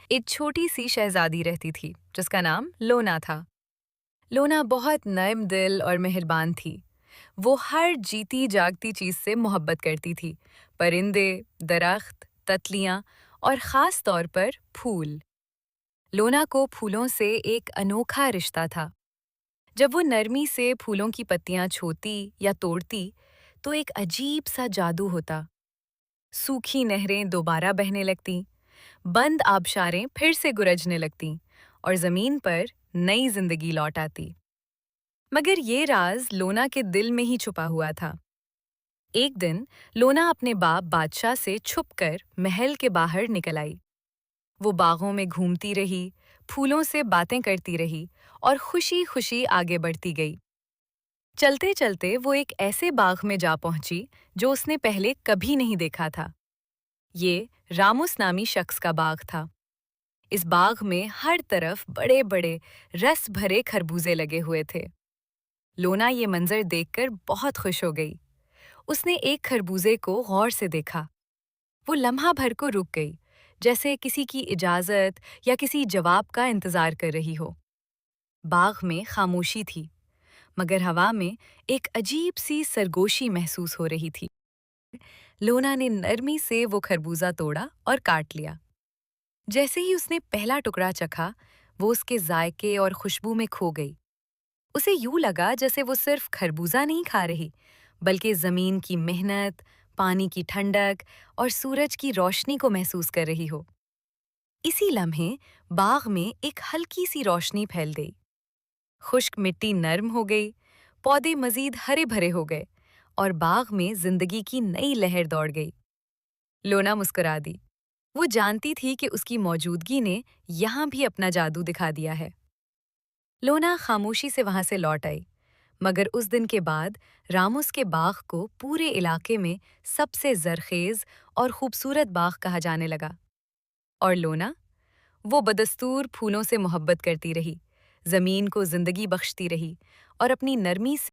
ایک چھوٹی سی شہزادی رہتی تھی جس کا نام لونا تھا۔ لونا بہت نرم دل اور مہربان تھی۔ وہ ہر جیتی جاگتی چیز سے محبت کرتی تھی، پرندے، درخت، تتلیاں اور خاص طور پر پھول۔ لونا کو پھولوں سے ایک انوکھا رشتہ تھا۔ جب وہ نرمی سے پھولوں کی پتیاں چھوتی یا توڑتی تو ایک عجیب سا جادو ہوتا۔ سوکھی نہریں دوبارہ بہنے لگتیں، بند آبشاریں پھر سے گرجنے لگتیں اور زمین پر نئی زندگی لوٹ آتی۔ مگر یہ راز لونا کے دل میں ہی چھپا ہوا تھا۔ ایک دن لونا اپنے باپ بادشاہ سے چھپ کر محل کے باہر نکل آئی۔ وہ باغوں میں گھومتی رہی، پھولوں سے باتیں کرتی رہی اور خوشی خوشی آگے بڑھتی گئی۔ چلتے چلتے وہ ایک ایسے باغ میں جا پہنچی جو اس نے پہلے کبھی نہیں دیکھا تھا۔ یہ راموس نامی شخص کا باغ تھا۔ اس باغ میں ہر طرف بڑے بڑے رس بھرے خربوزے لگے ہوئے تھے۔ لونا یہ منظر دیکھ کر بہت خوش ہو گئی۔ اس نے ایک خربوزے کو غور سے دیکھا۔ وہ لمحہ بھر کو رک گئی، جیسے کسی کی اجازت یا کسی جواب کا انتظار کر رہی ہو۔ باغ میں خاموشی تھی، مگر ہوا میں ایک عجیب سی سرگوشی محسوس ہو رہی تھی۔ لونا نے نرمی سے وہ خربوزہ توڑا اور کاٹ لیا۔ جیسے ہی اس نے پہلا ٹکڑا چکھا، وہ اس کے ذائقے اور خوشبو میں کھو گئی۔ اسے یوں لگا جیسے وہ صرف خربوزہ نہیں کھا رہی، بلکہ زمین کی محنت، پانی کی ٹھنڈک اور سورج کی روشنی کو محسوس کر رہی ہو۔ اسی لمحے باغ میں ایک ہلکی سی روشنی پھیل گئی۔ خشک مٹی نرم ہو گئی، پودے مزید ہرے بھرے ہو گئے اور باغ میں زندگی کی نئی لہر دوڑ گئی۔ لونا مسکرا دی۔ وہ جانتی تھی کہ اس کی موجودگی نے یہاں بھی اپنا جادو دکھا دیا ہے۔ لونا خاموشی سے وہاں سے لوٹ آئی، مگر اس دن کے بعد راموس کے باغ کو پورے علاقے میں سب سے زرخیز اور خوبصورت باغ کہا جانے لگا۔ اور لونا، وہ بدستور پھولوں سے محبت کرتی رہی، زمین کو زندگی بخشتی رہی اور اپنی نرمی سے